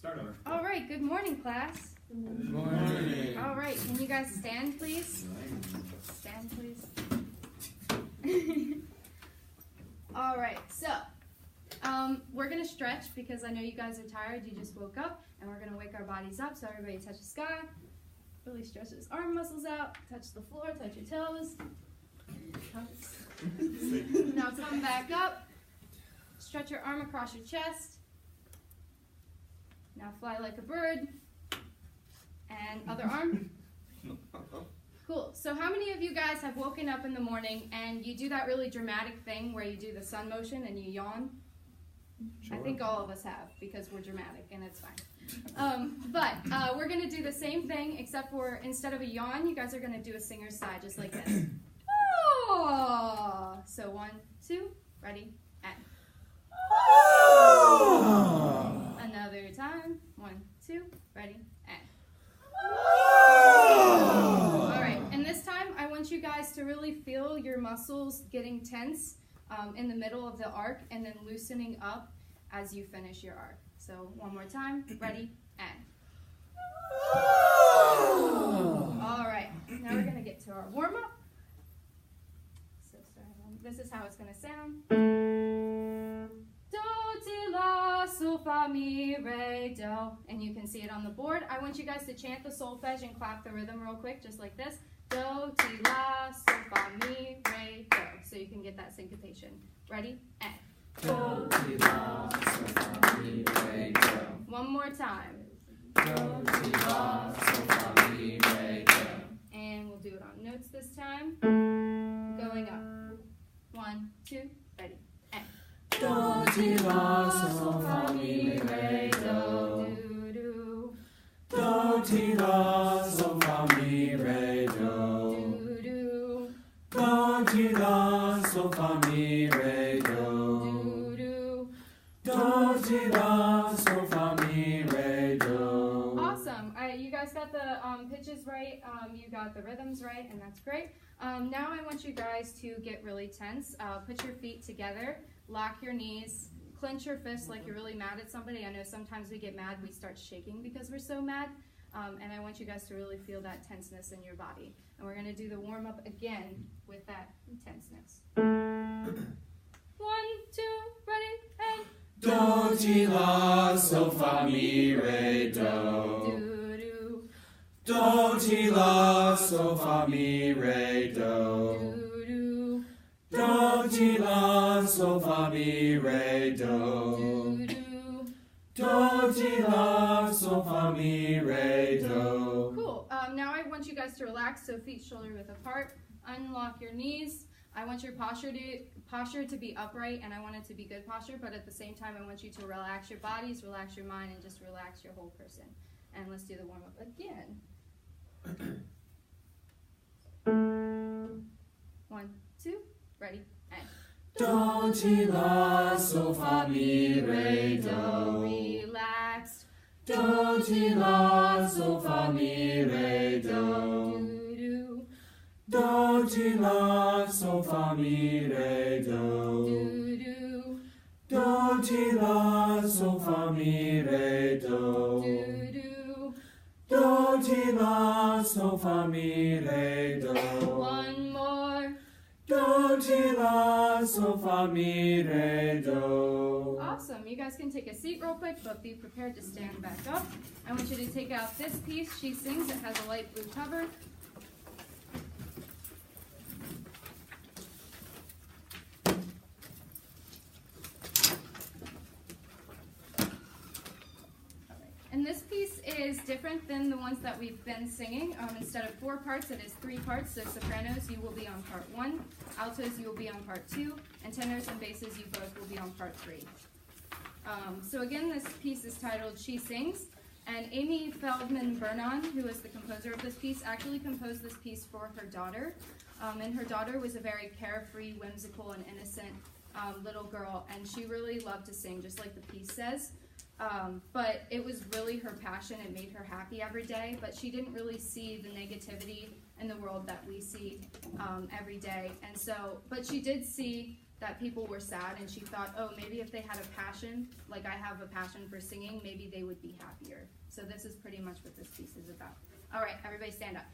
Start over. All right, good morning, class. Good morning. All right, can you guys stand, please? Stand, please. All right, so we're going to stretch because I know you guys are tired. You just woke up, and we're going to wake our bodies up. So everybody touch the sky. Really stretch those arm muscles out. Touch the floor, touch your toes. Now come back up. Stretch your arm across your chest. Now fly like a bird. And other arm. Cool. So how many of you guys have woken up in the morning and you do that really dramatic thing where you do the sun motion and you yawn? Sure. I think all of us have because we're dramatic and it's fine. But we're going to do the same thing except for instead of a yawn, you guys are going to do a singer's sigh just like this. Oh! So 1, 2, ready, and. Oh! Another time. 1, 2, ready, and. Oh! All right, and this time I want you guys to really feel your muscles getting tense in the middle of the arc and then loosening up as you finish your arc. So one more time, ready, and. Oh! All right, now we're going to get to our warm-up. So this is how it's going to sound. Do, ti, la, sol, fa, mi, re, do. And you can see it on the board. I want you guys to chant the solfege and clap the rhythm real quick, just like this. Do, ti, la, sol, fa, mi, re, do. So you can get that syncopation. Ready? And. Do, ti, la, sol, fa, mi, re, do. One more time. Do, ti, la, sol, fa, mi, re, do. And we'll do it on notes this time. Going up. 1, 2, ready, and. Do, ti, la, sol, fa, mi, re, do. Do, do. Do, ti, la, sol, fa, mi, re, do. Do, do. Do, ti, la, sol, fa, mi, re, do. Do, do. Do, ti, la, sol, fa, mi, re, do. Awesome. You guys got the pitches right. You got the rhythms right, and that's great. Now I want you guys to get really tense. Put your feet together. Lock your knees. Clench your fists like you're really mad at somebody. I know sometimes we get mad. We start shaking because we're so mad. And I want you guys to really feel that tenseness in your body. And we're going to do the warm-up again with that tenseness. 1, 2, ready, and. Do, ti, la, sol, fa, mi, re, do. Do, do. Do, ti, la, sol, fa, mi, re, do. Do, do. Do, ti, la, sol, fa, mi, re, do. Do, do. Do, ti, la, sol, fa, mi, re, do. Cool. Now I want you guys to relax, so feet shoulder width apart. Unlock your knees. I want your posture to be upright, and I want it to be good posture, but at the same time, I want you to relax your bodies, relax your mind, and just relax your whole person. And let's do the warm-up again. 1, 2, ready, and. Do, ti, la, sol, fa, mi, re, do. Relaxed. Do, ti, la, sol, fa, mi, re, do. Do, Do, ti, la, sol, fa, mi, re, do. do, do. Do, ti, la, sol, fa, mi, re, do. Do, do. Do, ti, la, sol, fa, mi, re, do. One more. Do, ti, la, sol, fa, mi, re, do. Awesome. You guys can take a seat real quick, but be prepared to stand back up. I want you to take out this piece, She Sings. It has a light blue cover. And this piece is different than the ones that we've been singing. Instead of 4 parts, it is 3 parts. So sopranos, you will be on part 1. Altos, you will be on part 2. And tenors and basses, you both will be on part 3. So again, this piece is titled She Sings. And Amy Feldman Vernon, who is the composer of this piece, actually composed this piece for her daughter. And her daughter was a very carefree, whimsical, and innocent little girl. And she really loved to sing, just like the piece says. But it was really her passion. It made her happy every day, but she didn't really see the negativity in the world that we see every day. And so, but she did see that people were sad, and she thought, oh, maybe if they had a passion, like I have a passion for singing, maybe they would be happier. So this is pretty much what this piece is about. All right, everybody stand up.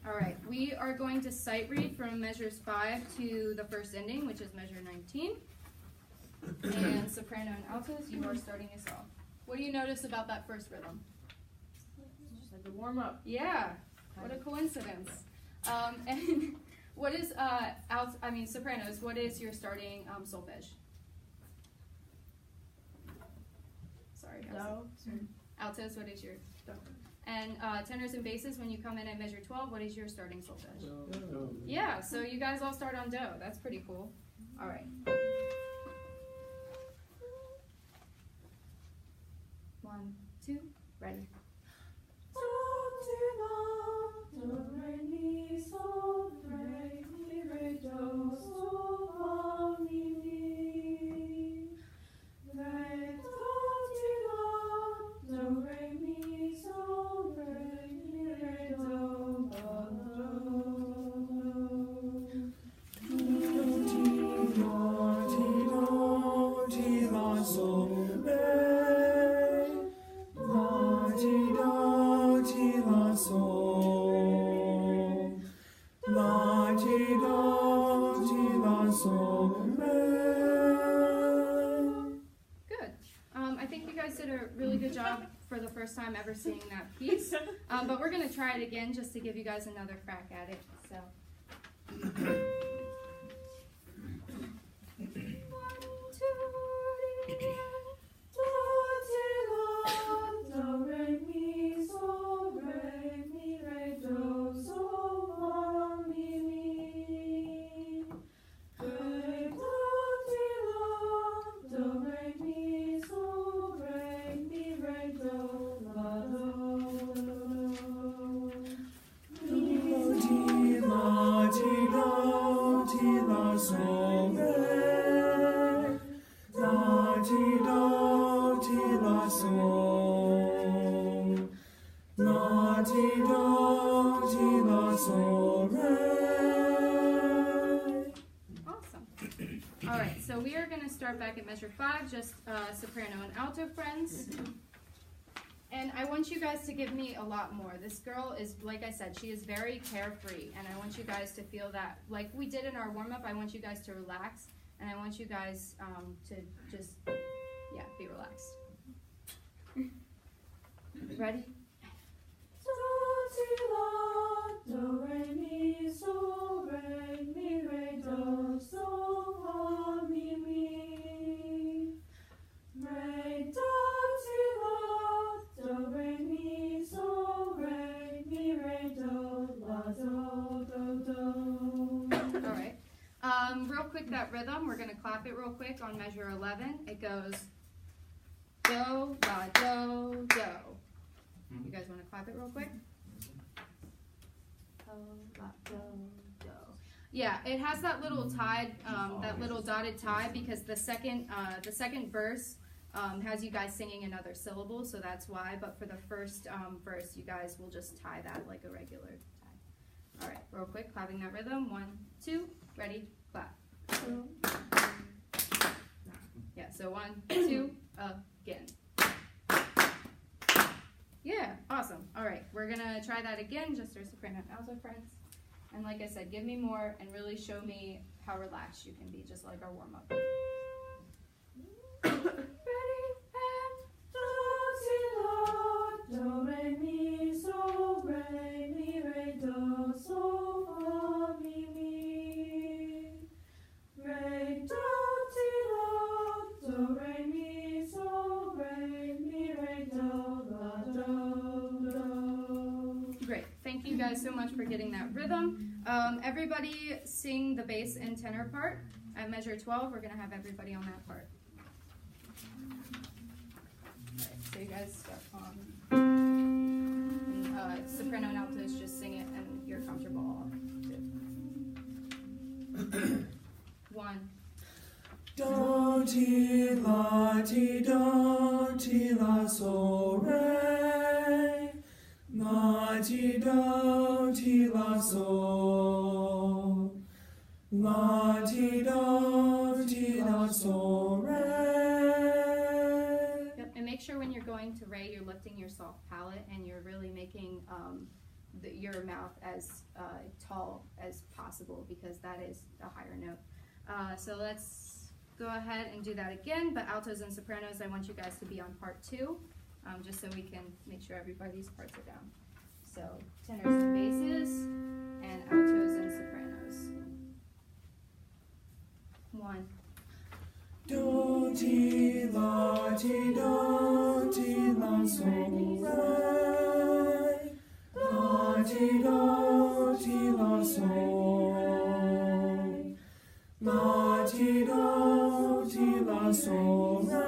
All right, we are going to sight read from measures 5 to the first ending, which is measure 19. And soprano and altos, you are starting us off. What do you notice about that first rhythm? Just like a warm up. Yeah, what a coincidence. And what is sopranos? What is your starting solfege? Sorry, altos. What is your do? And tenors and basses, when you come in at measure 12, what is your starting solfege? Do. Yeah, so you guys all start on do. That's pretty cool. All right. 1, 2, ready. Good. I think you guys did a really good job for the first time ever singing that piece. But we're going to try it again just to give you guys another crack at it. So. 1, 2, 3. Awesome. All right, so we are going to start back at measure 5, just soprano and alto friends. And I want you guys to give me a lot more. This girl is, like I said, she is very carefree, and I want you guys to feel that, like we did in our warm-up, I want you guys to relax, and I want you guys to just, yeah, be relaxed. Ready? Do, re, mi, so, re, mi, re, do, so, fa, mi, mi. Re, do, ti, la, do, re, mi, so, re, mi, re, do, la, do, do, do. All right. Real quick, that rhythm, we're going to clap it real quick on measure 11. It goes do, la, do, do. You guys want to clap it real quick? Yeah, it has that little tied, that little dotted tie because the second verse has you guys singing another syllable, so that's why. But for the first verse, you guys will just tie that like a regular tie. All right, real quick, clapping that rhythm. 1, 2, ready, clap. Yeah, so 1, 2, again. Yeah, awesome. All right, we're gonna try that again, just our soprano and alto friends. And like I said, give me more and really show me how relaxed you can be, just like our warm up. Ready, and do, re, mi, so, re, mi, re, do, so, fa, mi, mi. Re, do, ti, la, do, re, mi, so, re, mi, re, do, la, do, do. Great. Thank you guys so much for getting that rhythm. Everybody sing the bass and tenor part. At measure 12, we're going to have everybody on that part. Right, so you guys start on soprano and altos, just sing it and you're comfortable all. 1. Do, ti, la, so, re. Ma, ti do ti la sol. La ti do ti la sol re. Yep. And make sure when you're going to re, you're lifting your soft palate and you're really making your mouth as tall as possible, because that is a higher note. So let's go ahead and do that again, but altos and sopranos, I want you guys to be on part 2, just so we can make sure everybody's parts are down. So tenors and basses, and altos and sopranos. 1. Do ti la sol re. La ti do ti la sol. La ti do ti la sol re.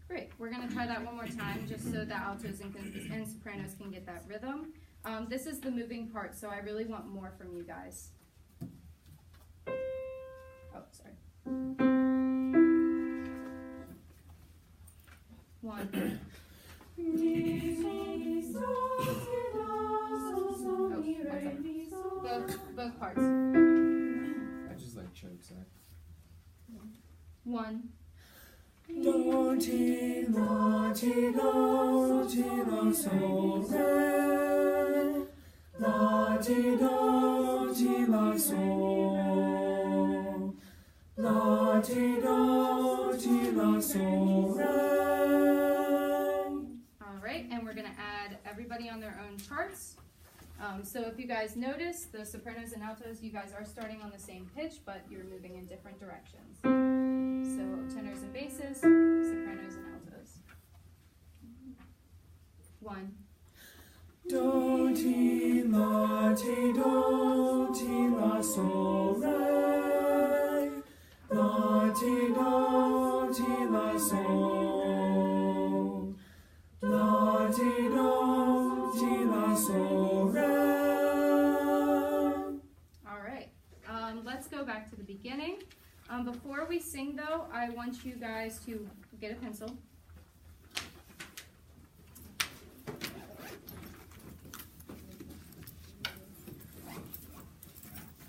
Great. We're going to try that one more time, just so that altos and sopranos can get that rhythm. This is the moving part, so I really want more from you guys. Oh, sorry. 1. Both parts. I just like chokes that. 1. Do ti la sol re. La ti do ti la sol. La ti do ti la sol re. All right, and we're going to add everybody on their own charts. So if you guys notice, the sopranos and altos, you guys are starting on the same pitch, but you're moving in different directions. So tenors and basses, sopranos and altos. 1. Do ti do ti la sol re. La ti do ti la sol. La ti do ti la sol re. All right, let's go back to the beginning. Before we sing, though, I want you guys to get a pencil.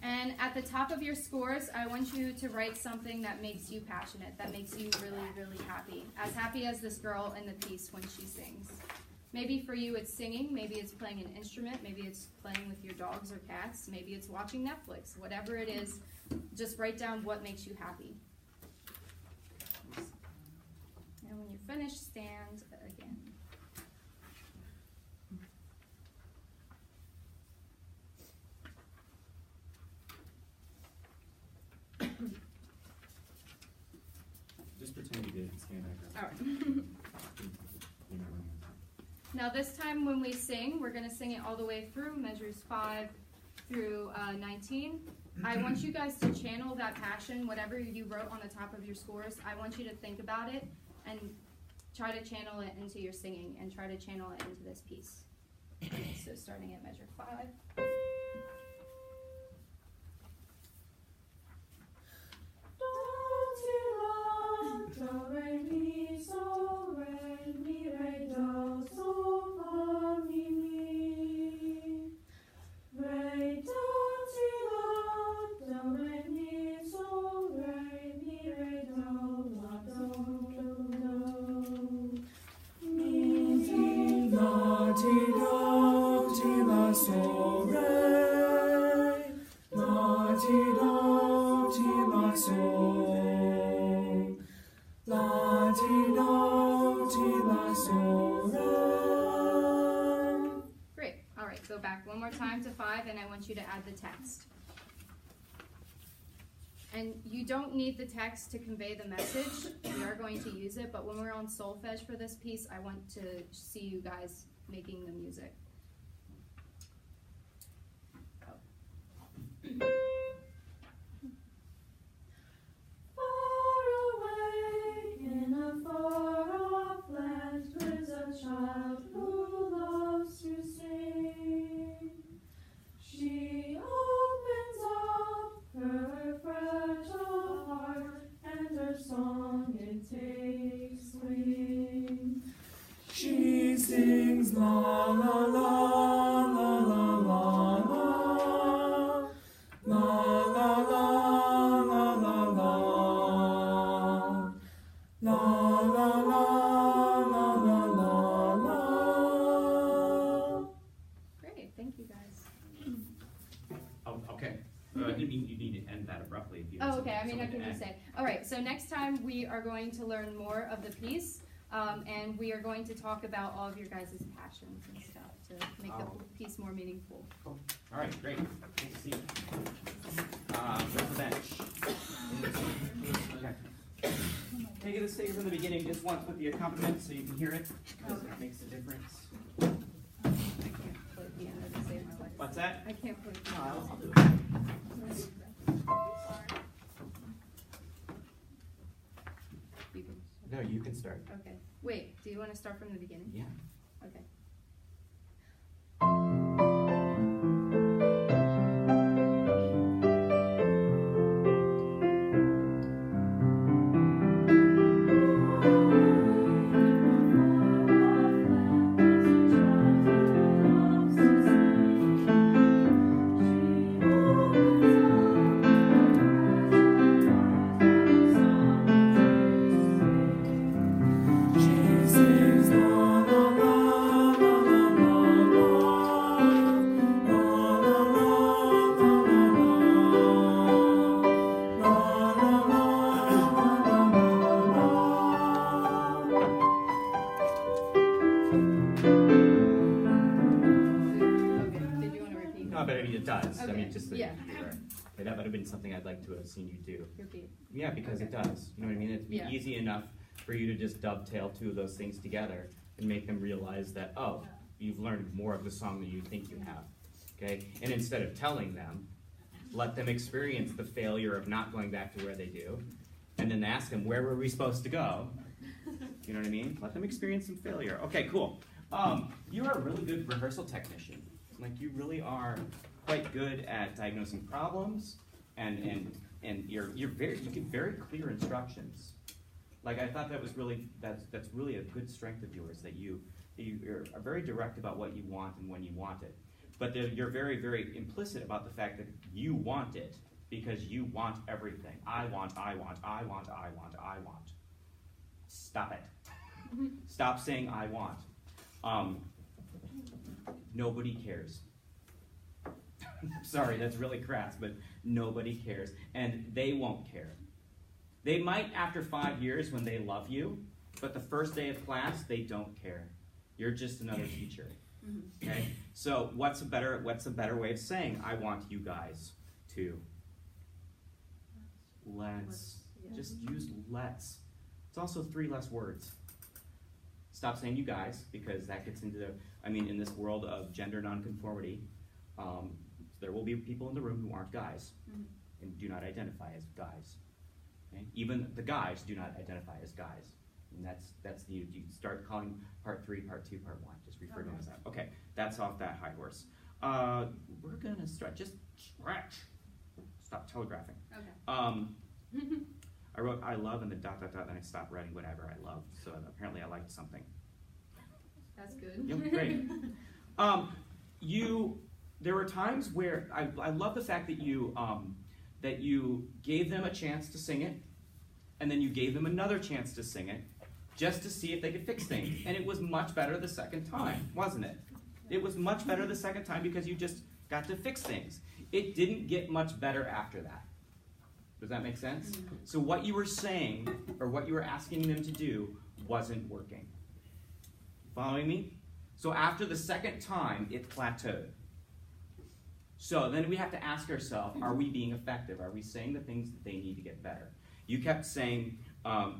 And at the top of your scores, I want you to write something that makes you passionate, that makes you really, really happy as this girl in the piece when she sings. Maybe for you it's singing, maybe it's playing an instrument, maybe it's playing with your dogs or cats, maybe it's watching Netflix. Whatever it is, just write down what makes you happy. And when you're finished, stand again. Just pretend you did stand back. All right. Now this time when we sing, we're going to sing it all the way through, measures 5 through 19. I want you guys to channel that passion, whatever you wrote on the top of your scores. I want you to think about it and try to channel it into your singing and try to channel it into this piece. So starting at measure 5. Do, re, mi, sol, re, mi, re, do, sol, fa, mi, mi. Re, do, ti, la, do, re, mi, sol, re, mi, re, do, la, do, do, do. Mi, ti, La ti do ti la sol re. La ti do ti la sol. La ti do ti la sol re. Great. All right, go back one more time to 5, and I want you to add the text. And you don't need the text to convey the message. We are going to use it, but when we're on solfege for this piece, I want to see you guys making the music. Far away in a far-off land lives a child who loves to sing. She opens up her fragile heart, and her song it takes wing. She sings la mean you need to end that abruptly if you. Oh, okay. I mean, I can just say. All right. So next time we are going to learn more of the piece, and we are going to talk about all of your guys' passions and stuff to make the piece more meaningful. Cool. All right, great. Good to see you. Where's the bench? Okay. Take it a stay from the beginning just once with the accompaniment so you can hear it, because it makes a difference. I can't play piano to save my life. What's that? I can't play No, piano. I'll do it. You can. No, you can start. Okay. Wait. Do you want to start from the beginning? Yeah. Okay. Jesus, la la la la la Okay. Did you want to repeat? No, but I mean it does. I Okay. mean just so Yeah. you're aware. Okay, that would have been something I'd like to have seen you do. Repeat. Yeah, because it does. You know what I mean? It'd be Yeah. easy enough for you to just dovetail two of those things together and make them realize that, oh, you've learned more of the song than you think you have. Okay? And instead of telling them, let them experience the failure of not going back to where they do, and then ask them, where were we supposed to go? You know what I mean? Let them experience some failure. Okay, cool. You are a really good rehearsal technician. Like, you really are quite good at diagnosing problems, and you give very clear instructions. Like, I thought that was really, that's really a good strength of yours, that you're very direct about what you want and when you want it. But you're very, very implicit about the fact that you want it because you want everything. I want. Stop it. Stop saying I want. Nobody cares. Sorry, that's really crass, but nobody cares. And they won't care. They might after 5 years when they love you, but the first day of class, they don't care. You're just another teacher. Okay? So what's a better way of saying I want you guys to? Let's. Just use let's. It's also 3 less words. Stop saying you guys, because that gets into in this world of gender nonconformity, there will be people in the room who aren't guys and do not identify as guys. Okay? Even the guys do not identify as guys. And that's you start calling part 3, part 2, part 1. Just refer to them as that. Okay, that's off that high horse. We're gonna stretch. Just stretch. Stop telegraphing. Okay. I wrote I love and then ... and I stopped writing whatever I love. So apparently I liked something. That's good. Yep, great. There were times where I love the fact that you gave them a chance to sing it, and then you gave them another chance to sing it, just to see if they could fix things. And it was much better the second time, wasn't it? It was much better the second time because you just got to fix things. It didn't get much better after that. Does that make sense? So what you were saying, or what you were asking them to do, wasn't working. Following me? So after the second time, it plateaued. So then we have to ask ourselves, are we being effective? Are we saying the things that they need to get better? You kept saying,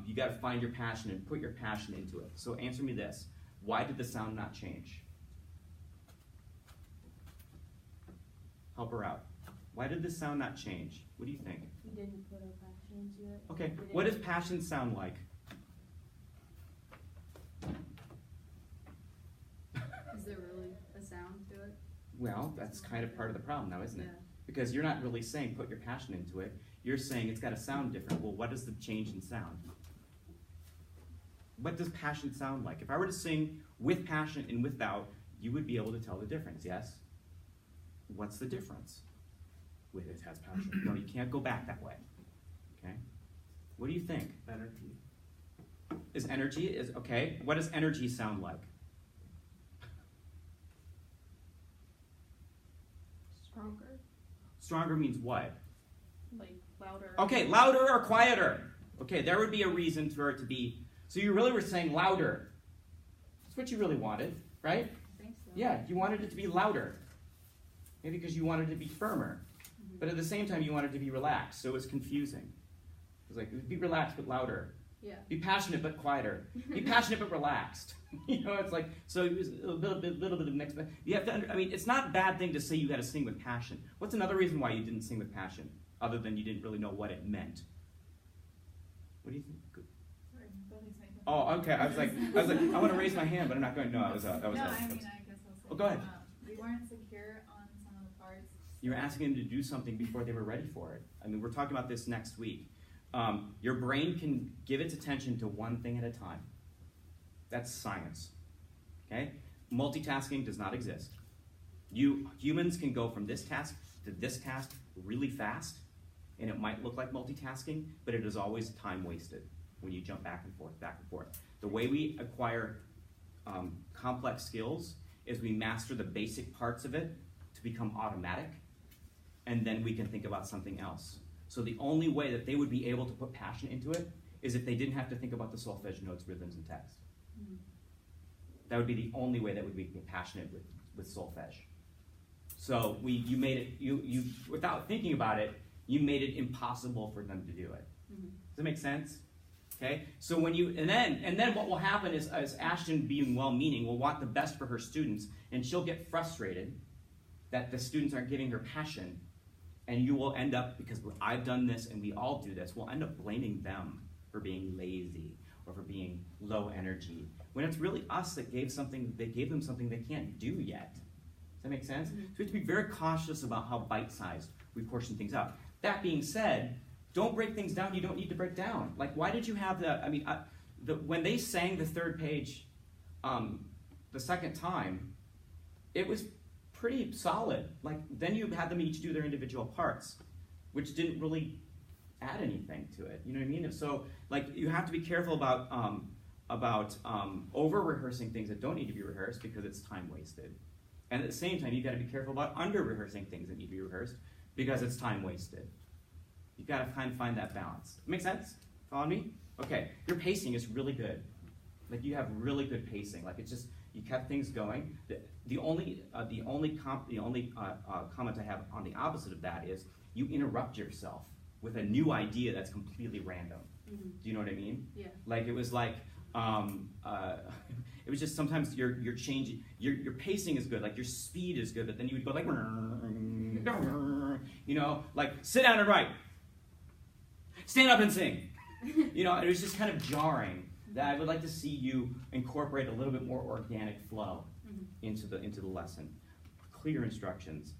you got to find your passion and put your passion into it. So answer me this. Why did the sound not change? Help her out. Why did the sound not change? What do you think? We didn't put our passion into it. Okay, what does passion sound like? Is there really a sound to it? Well, that's kind of part of the problem now, isn't it? Yeah. Because you're not really saying put your passion into it. You're saying it's got to sound different. Well, what is the change in sound? What does passion sound like? If I were to sing with passion and without, you would be able to tell the difference, yes? What's the difference? With it has passion. No, you can't go back that way. Okay? What do you think? Energy. Is energy, okay, what does energy sound like? Stronger. Stronger means what? Like louder. Okay, louder or quieter. Okay, there would be a reason for it to be. So you really were saying louder. That's what you really wanted, right? I think so. Yeah, you wanted it to be louder. Maybe because you wanted it to be firmer. But at the same time, you wanted it to be relaxed, so it was confusing. It was like, be relaxed but louder. Yeah. Be passionate but quieter. Be passionate but relaxed. You know, it's like, so it was a little bit of mix. You have to, I mean, it's not a bad thing to say you got to sing with passion. What's another reason why you didn't sing with passion, other than you didn't really know what it meant? What do you think? Sorry, Billy's making. Oh, okay. I was like, I want to raise my hand, but I'm not going. No, that was. No, I mean, I guess I'll say. Oh, go ahead. We weren't secure on some of the parts. You were asking them to do something before they were ready for it. I mean, we're talking about this next week. Your brain can give its attention to one thing at a time. That's science. Okay? Multitasking does not exist. Humans can go from this task to this task really fast, and it might look like multitasking, but it is always time wasted when you jump back and forth, back and forth. The way we acquire complex skills is we master the basic parts of it to become automatic, and then we can think about something else. So the only way that they would be able to put passion into it is if they didn't have to think about the solfege notes, rhythms, and text. Mm-hmm. That would be the only way that would be passionate with solfege. So you made it, you without thinking about it, you made it impossible for them to do it. Mm-hmm. Does that make sense? Okay. So when you and then what will happen is Ashton, being well-meaning, will want the best for her students, and she'll get frustrated that the students aren't giving her passion. And you will end up, because I've done this and we all do this, we'll end up blaming them for being lazy or for being low energy, when it's really us that gave them something they can't do yet. Does that make sense? Mm-hmm. So we have to be very cautious about how bite-sized we portion things out. That being said, don't break things down you don't need to break down. Like, why did you have that? I mean, when they sang the third page the second time, it was pretty solid. Like, then you had them each do their individual parts, which didn't really add anything to it. You know what I mean? So, like, you have to be careful about over-rehearsing things that don't need to be rehearsed, because it's time wasted. And at the same time, you've got to be careful about under-rehearsing things that need to be rehearsed, because it's time wasted. You've got to kind of find that balance. Make sense? Follow me? Okay. Your pacing is really good. Like, you have really good pacing. Like, it's just, you kept things going. The only comment I have on the opposite of that is you interrupt yourself with a new idea that's completely random. Mm-hmm. Do you know what I mean? Yeah. Like, it was like, it was just sometimes you're changing, your pacing is good, like your speed is good, but then you would go like, you know, like, sit down and write, stand up and sing. You know, it was just kind of jarring. That I would like to see you incorporate a little bit more organic flow into the lesson. Clear instructions.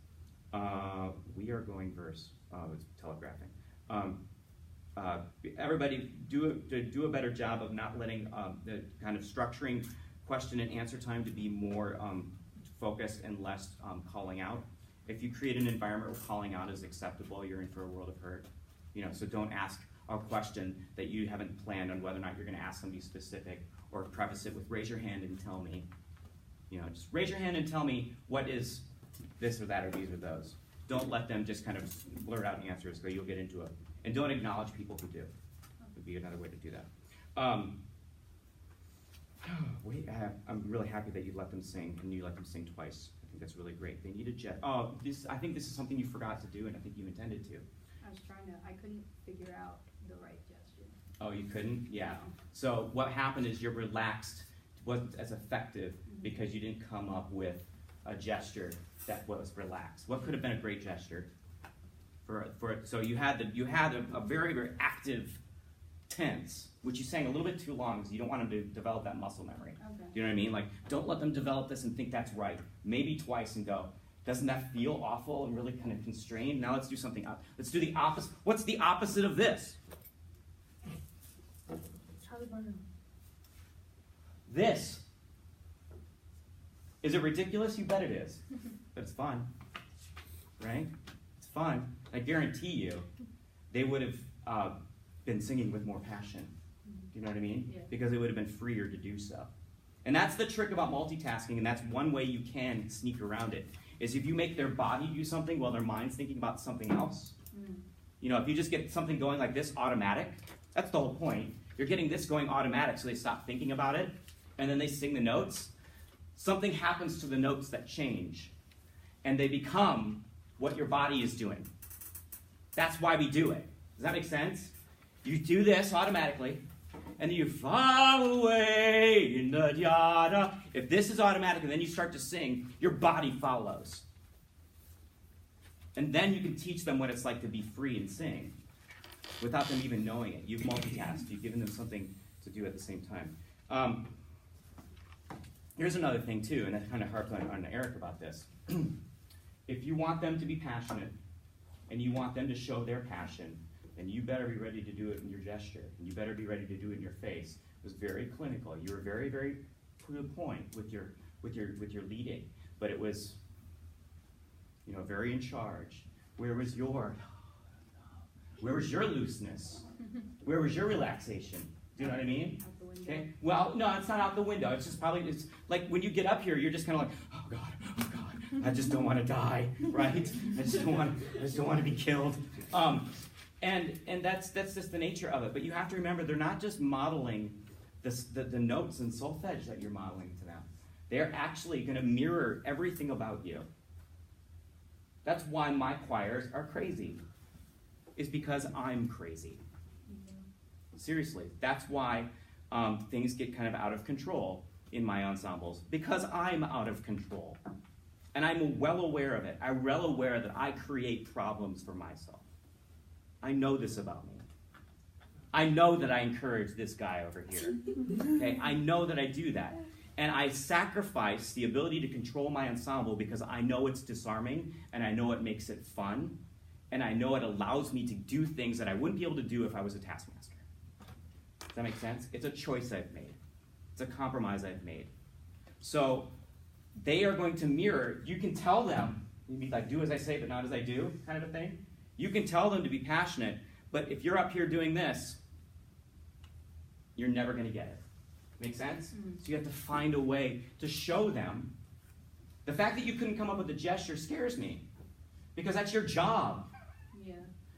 We are going verse. It's telegraphing. Everybody do a better job of not letting the kind of structuring question and answer time to be more focused and less calling out. If you create an environment where calling out is acceptable, you're in for a world of hurt. You know, so don't ask a question that you haven't planned on whether or not you're going to ask somebody specific, or preface it with raise your hand and tell me. You know, just raise your hand and tell me what is this or that or these or those. Don't let them just kind of blurt out answers, because you'll get into it. And don't acknowledge people who do. Would be another way to do that. I'm really happy that you let them sing, and you let them sing twice. I think that's really great. They need a jet. Oh, I think this is something you forgot to do, and I think you intended to. I was I couldn't figure out the right gesture. Oh, you couldn't? Yeah. No. So what happened is your relaxed wasn't as effective because you didn't come up with a gesture that was relaxed. What could have been a great gesture? So you had a very, very active tense, which you sang a little bit too long because you don't want them to develop that muscle memory. Okay. Do you know what I mean? Like, don't let them develop this and think that's right. Maybe twice and go, doesn't that feel awful and really kind of constrained? Now let's do something else. Let's do the opposite. What's the opposite of this? This. Is it ridiculous? You bet it is. But it's fun. Right? It's fun. I guarantee you they would have been singing with more passion. Do you know what I mean? Yeah. Because it would have been freer to do so. And that's the trick about multitasking, and that's one way you can sneak around it, is if you make their body do something while their mind's thinking about something else, If you just get something going like this automatic, that's the whole point. You're getting this going automatic so they stop thinking about it, and then they sing the notes. Something happens to the notes that change, and they become what your body is doing. That's why we do it. Does that make sense? You do this automatically, and you fall away in the yada. If this is automatic and then you start to sing, your body follows. And then you can teach them what it's like to be free and sing without them even knowing it. You've multitasked. You've given them something to do at the same time. Here's another thing, too, and I kind of harped on Eric about this. If you want them to be passionate and you want them to show their passion, then you better be ready to do it in your gesture, and you better be ready to do it in your face. It was very clinical. You were very, very to the point with your leading, but it was, very in charge. Where was your looseness? Where was your relaxation? Do you know what I mean? Out the window. Okay. Well, no, it's not out the window. It's just it's like when you get up here, you're just kind of like, oh God, I just don't want to die, right? I just don't want to be killed. And that's just the nature of it. But you have to remember, they're not just modeling the notes and solfege that you're modeling to them. They're actually going to mirror everything about you. That's why my choirs are crazy. Is because I'm crazy. Seriously, that's why things get kind of out of control in my ensembles, because I'm out of control. And I'm well aware of it. I'm well aware that I create problems for myself. I know this about me. I know that I encourage this guy over here. Okay, I know that I do that. And I sacrifice the ability to control my ensemble because I know it's disarming, and I know it makes it fun, and I know it allows me to do things that I wouldn't be able to do if I was a taskmaster. Does that make sense? It's a choice I've made. It's a compromise I've made. So they are going to mirror. You can tell them, maybe like do as I say but not as I do kind of a thing. You can tell them to be passionate, but if you're up here doing this, you're never going to get it. Make sense? Mm-hmm. So you have to find a way to show them. The fact that you couldn't come up with a gesture scares me, because that's your job. Yeah.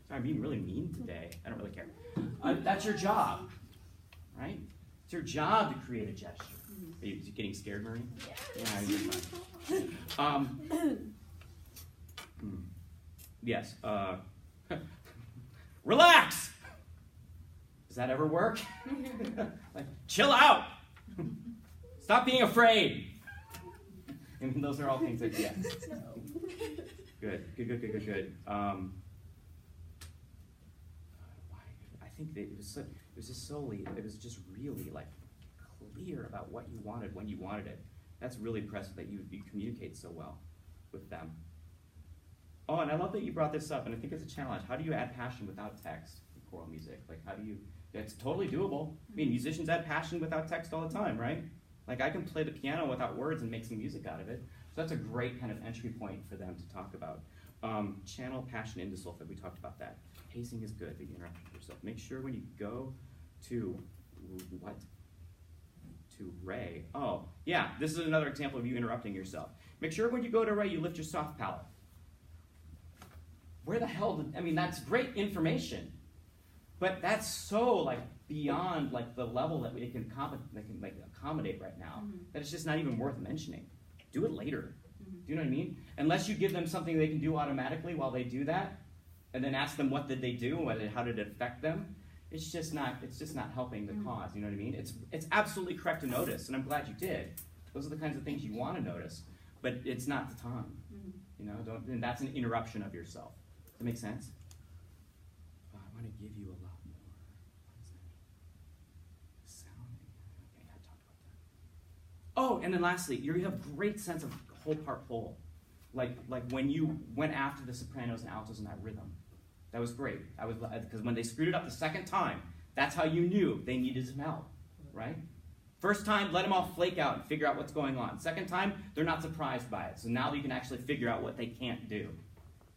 Sorry, I'm being really mean today. I don't really care. That's your job, right? It's your job to create a gesture. Mm-hmm. Are you getting scared, Marie? Yeah, you're fine. Yes. Relax! Does that ever work? Like, chill out! Stop being afraid! I mean, those are all things that, yeah. Good. I think that it was just really like clear about what you wanted when you wanted it. That's really impressive that you communicate so well with them. Oh, and I love that you brought this up, and I think it's a challenge. How do you add passion without text in choral music? Like, it's totally doable. I mean, musicians add passion without text all the time, right? Like, I can play the piano without words and make some music out of it. So that's a great kind of entry point for them to talk about. Channel passion into solfege, we talked about that. Pacing is good, but you interrupt yourself. Make sure when you go to re. Oh, yeah, this is another example of you interrupting yourself. Make sure when you go to re, you lift your soft palate. Where the hell that's great information, but that's so like beyond like the level that we can accommodate right now, that it's just not even worth mentioning. Do it later. Do you know what I mean? Unless you give them something they can do automatically while they do that, and then ask them what did they do, how did it affect them. It's just not helping the cause. You know what I mean? It's absolutely correct to notice, and I'm glad you did. Those are the kinds of things you want to notice, but it's not the time. And that's an interruption of yourself. Does that make sense? I want to give you a lot more. What does that mean? Sounding. Okay, I talked about that. Oh, and then lastly, you have great sense of whole part whole. Like when you went after the sopranos and altos in that rhythm. That was great. Because when they screwed it up the second time, that's how you knew they needed some help, right? First time, let them all flake out and figure out what's going on. Second time, they're not surprised by it. So now you can actually figure out what they can't do.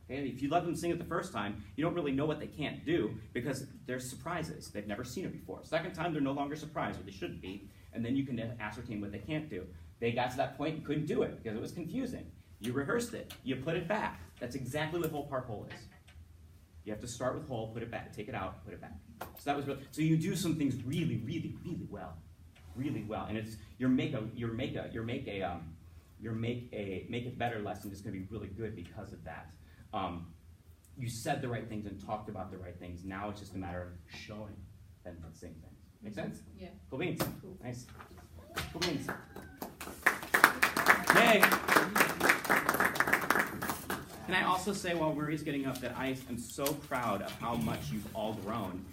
Okay? If you let them sing it the first time, you don't really know what they can't do because there's surprises. They've never seen it before. Second time, they're no longer surprised, or they shouldn't be, and then you can ascertain what they can't do. They got to that point and couldn't do it because it was confusing. You rehearsed it. You put it back. That's exactly what whole part whole is. You have to start with whole, put it back, take it out, put it back. So that was really, so you do some things really, really, really well, and it's your make it better lesson is going to be really good because of that. You said the right things and talked about the right things. Now it's just a matter of showing and saying things. Make sense? Yeah. Cool beans. Cool. Nice. Cool beans. Okay. Can I also say while Murray's getting up that I am so proud of how much you've all grown